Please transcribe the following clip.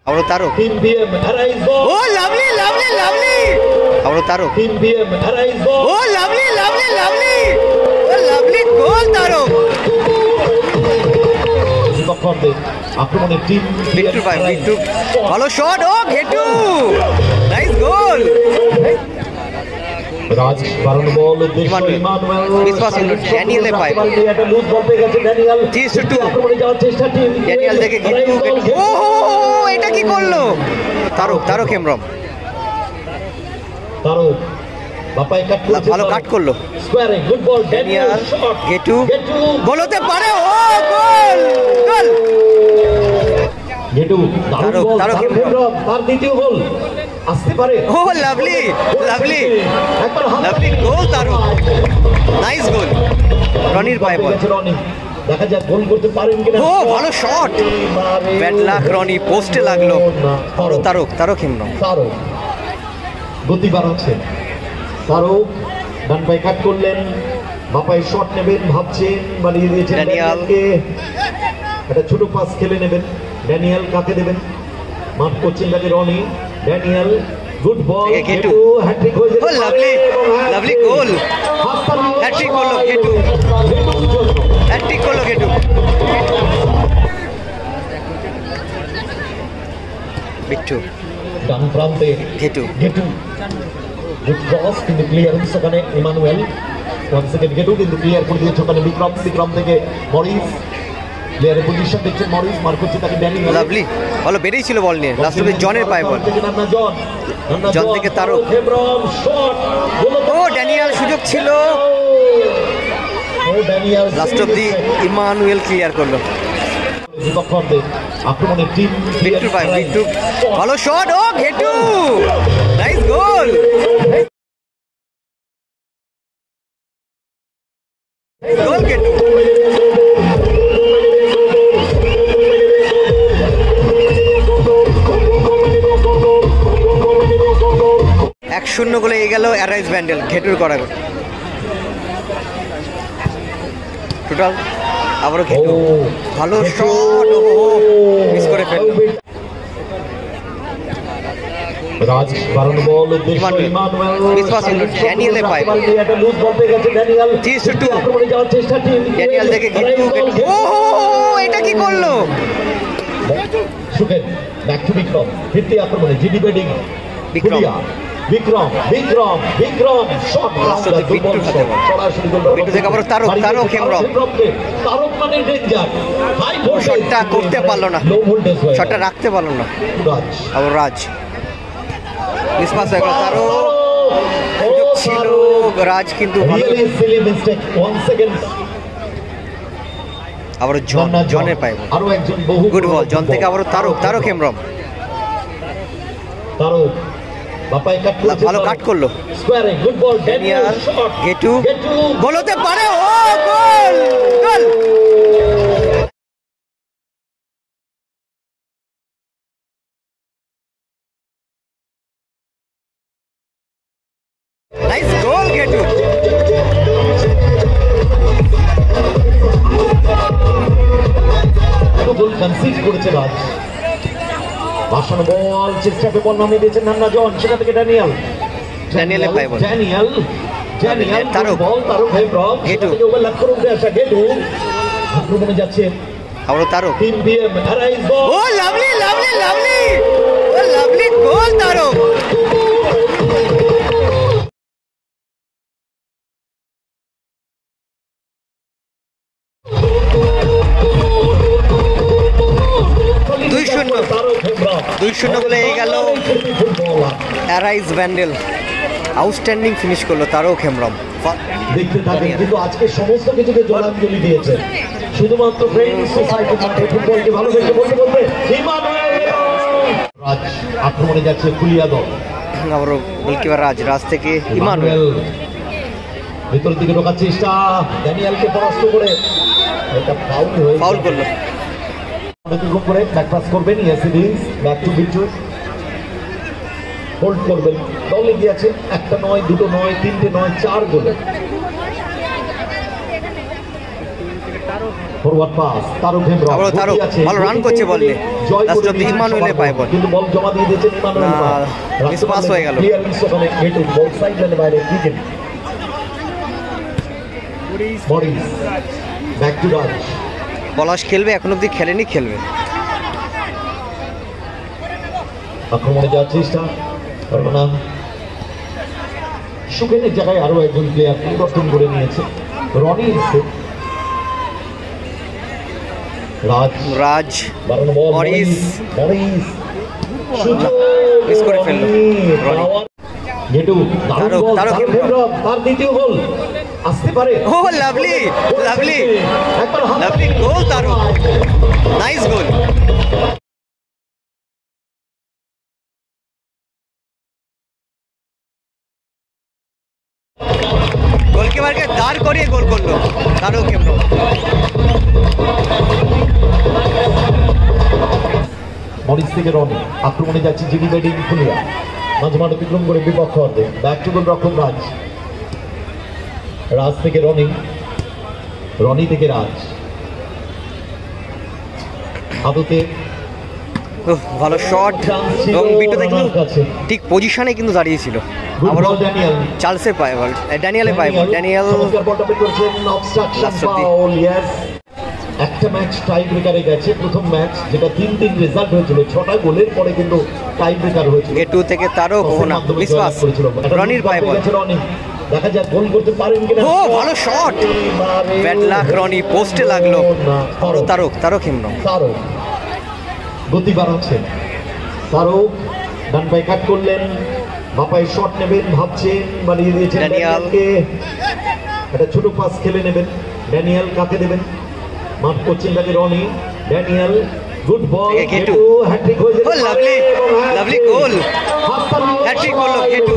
আবারও তারক। ও lovely lovely lovely, আবারও তারক। ও lovely lovely lovely, ও lovely goal Tarak. আক্রমণের টিম বিট্টু ভাই, বিট্টু ভালো শট। ও ঘেটু, নাইস গোল। রাজ বারণ বল উদ্দেশ্য ইমানুয়েল বিশ্বাস হলো ড্যানিয়েলে পায়। একটা লুজ বল পেয়ে গেছে ড্যানিয়েল। আক্রমণে যাওয়ার চেষ্টা টিম ড্যানিয়েল থেকে ঘেটু। ও এটা কি করলো? তারক, তারক হেমব্রম। তারক বাপাই কাট করেছে, ভালো কাট করলো। স্কয়ারে গুড বল ড্যানিয়েল। ঘেটু গোল হতে পারে। ও গোল, গোল। ঘেটু তারক, তারক হেমব্রম তার দ্বিতীয় গোল আসতে পারে। ও lovely lovely lovely goal Tarak, nice goal. রনির পায়ে বল। দেখা যাক গোল করতে পারেন কিনা। ও ভালো শট, ব্যাড লাক রনি, পোস্টে লাগলো। আরো তারক, তারক হেমব্রম। তারক গতি বাড়াচ্ছেন। তারক ডান পায়ে কাট করলেন, বাপায় শট নেবেন ভাবছেন, বাড়িয়ে দিয়েছেন ড্যানিয়েলকে। একটা ছোট পাস খেলে নেবেন। ড্যানিয়েল কাকে দেবেন? মাফ করছেন তাকে রনি। ড্যানিয়েল গুড বল, ঘেটু হ্যাট্রিক হয়ে ও লাভলি লাভলি গোল। হ্যাট্রিক করলো ঘেটু, হ্যাট্রিক করলো ঘেটু। বিট্টু ডান প্রান্তে ঘেটু, ঘেটু গুড ক্রস, কিন্তু ক্লিয়ারেন্স ওখানে ইমানুয়েল। ওয়ান সেকেন্ড ঘেটু কিন্তু ক্লিয়ার করে দিয়েছে ওখানে বিক্রম। বিক্রম থেকে মরিস, প্লেয়ারের পজিশন দেখছেন মরিস, মার করছে তাকে ড্যানিয়েল। লাভলি ভালো বেরিয়ে ছিল বল নিয়ে। লাস্ট অব্দি জনের পায়ে বল। জন থেকে তারক। ও ড্যানিয়েল সুযোগ ছিল, লাস্ট অব্দি ইমানুয়েল ক্লিয়ার করলো। আক্রমণের টিম বিট্টু ভাই, বিট্টু ভালো শট। ও ঘেটু, নাইস গোল। গোল ঘেটু। 1-0 গোলে এগিয়ে গেল অ্যারাইজ ব্যান্ডেল ঘেটুর করা গোল। টোটাল আবারও ঘেটু ভালো শট, ও মিস করে ফেলল। রাজ বারণ বল উদ্দেশ্য ইমানুয়েল। বিশ্বাস হলো ড্যানিয়েলে পায়। একটা লুজ বল পেয়ে গেছে ড্যানিয়েল। আক্রমণে যাওয়ার চেষ্টা টিম ড্যানিয়েল থেকে ঘেটু। ও এটা কি করলো? Sukhen back to Bikram. ফিরতি আক্রমণে জিডি বেডিং। বিক্রম, বিক্রম বিক্রম বিক্রম শট সরাসরি গোল। বিট্টু থেকে আবার তারক, তারক হেমব্রম। তারক মানে ডেঞ্জার, হাই শটটা করতে পারলো না, শটটা রাখতে পারলো না। আবার রাজ মিসপাস হয়ে গেল। তারক সুযোগ ছিল, রাজ কিন্তু ভালো। আবার জন, জনের পায়ে বল। আরো একজন বহু গুড বল জন থেকে আবার তারক, তারক হেমব্রম। তারক বাপাই কাট করেছে, ভালো কাট করলো। স্কয়ারে গুড বল ড্যানিয়েল। ঘেটু গোল হতে পারে। ও গোল, গোল। নাইস গোল ঘেটু। গোল কনসিড করেছে রাজ। ভাষণ বল চেষ্টাকে বল নামিয়ে দিয়েছেন নান্না জন, সেটা থেকে ড্যানিয়েল। ড্যানিয়েলে পায় বল। ড্যানিয়েল ড্যানিয়েল তারক বল, তারক হেমব্রম ঘেটু ওভারল্যাপ করে উঠে আসা ঘেটু। আক্রমণে যাচ্ছে আবারও তারক। 3 PM অ্যারাইজ বল। ও লাভলি লাভলি লাভলি, ও লাভলি গোল তারক। দুই শূন্য গোলে এগিয়ে গেল অ্যারাইজ ব্যান্ডেল। আউটস্ট্যান্ডিং ফিনিশ করলো তারক হেমব্রম। দেখতে থাকেন, কিন্তু আজকে সমস্ত কিছুকে জলাঞ্জলি দিয়েছে। শুধুমাত্র ফ্রেন্ডস সোসাইটি মাঠে ফুটবলকে ভালোবেসে বলতে বলতে রাজ আক্রমণে যাচ্ছে ফুলিয়া দল। আবারও গোলকিপার রাজ, রাজ থেকে ইমানুয়েল। ভিতর দিকে ঢোকার চেষ্টা, ড্যানিয়েলকে পরাস্ত করে এটা ফাউল করলো। অনেকক্ষণ করে ব্যাক পাস করবেন, yes it is, back to Bittu. Hold করবেন, দল এগিয়ে আছে, একটা নয়, দুটো নয়, তিনটে নয়, 4 গোলে। ফরওয়ার্ড পাস তারক হেমব্রম আবারও তারক ভালো রান করছে বল নিয়ে লাস্ট অব্দি ইমানুয়েলে পায় বল কিন্তু বল জমা দিয়ে দিয়েছেন ইমানুয়েল মিস পাস হয়ে গেল ক্লিয়ারেন্স ওখানে গেটু বল সাইড লাইনে বাইরে উইকেট মরিস ব্যাক টু রাজ পলাশ খেলবে এখন অব্দি খেলেনি খেলবে আক্রমণে যাওয়ার চেষ্টা পারবো না সুখেনের জায়গায় আরো একজন প্লেয়ার পরিবর্তন করে নিয়েছে রনি এসে রাজ মরিস মিস করে ফেললো তার দ্বিতীয় গোল আসতে পারে ও lovely lovely lovely goal Tarak nice goal গোলকিপারকে দাঁড় করিয়ে গোল করলো তারক হেমব্রম মরিস থেকে রনি আক্রমণে যাচ্ছে জিডি ব্যাটিং ফুলিয়া মাঝে মাঠ অতিক্রম করে বিপক্ষ অর্ধে ব্যাক টু গোল রক্ষক রাজ থেকে রনি থেকে রাজ আদতে ভালো শট এবং বিটুতে কিন্তু ঠিক পজিশনে কিন্তু দাঁড়িয়েছিল আবারও চার্লসে পায় বল ড্যানিয়েলে পায় বল ড্যানিয়েল একটা ম্যাচ টাই ব্রেকারে গেছে প্রথম ম্যাচ যেটা 3-3 রেজাল্ট হয়েছিল 6টা গোলের পরে কিন্তু টাই ব্রেকার হয়েছিল গেটু থেকে তারক ওনা মিস পাস রনির পায় বল দেখা যাক গোল করতে পারেন কিনা ও ভালো শট ব্যাট লাক রনি পোস্টে লাগলো আরো তারক হেমব্রম তারক গতি বাড়াচ্ছেন তারক ডান পায়ে কাট করলেন বাপায় শট নেবেন ভাবছেন বানিয়ে দিয়েছেন ড্যানিয়েলকে একটা ছোট পাস খেলে নেবেন ড্যানিয়েল কাকে দেবেন মাঠ করছেন তাকে রনি ড্যানিয়েল গুড বল গেটু হ্যাট্রিক হয়ে ও লাভলি লাভলি গোল হ্যাট্রিক করলো গেটু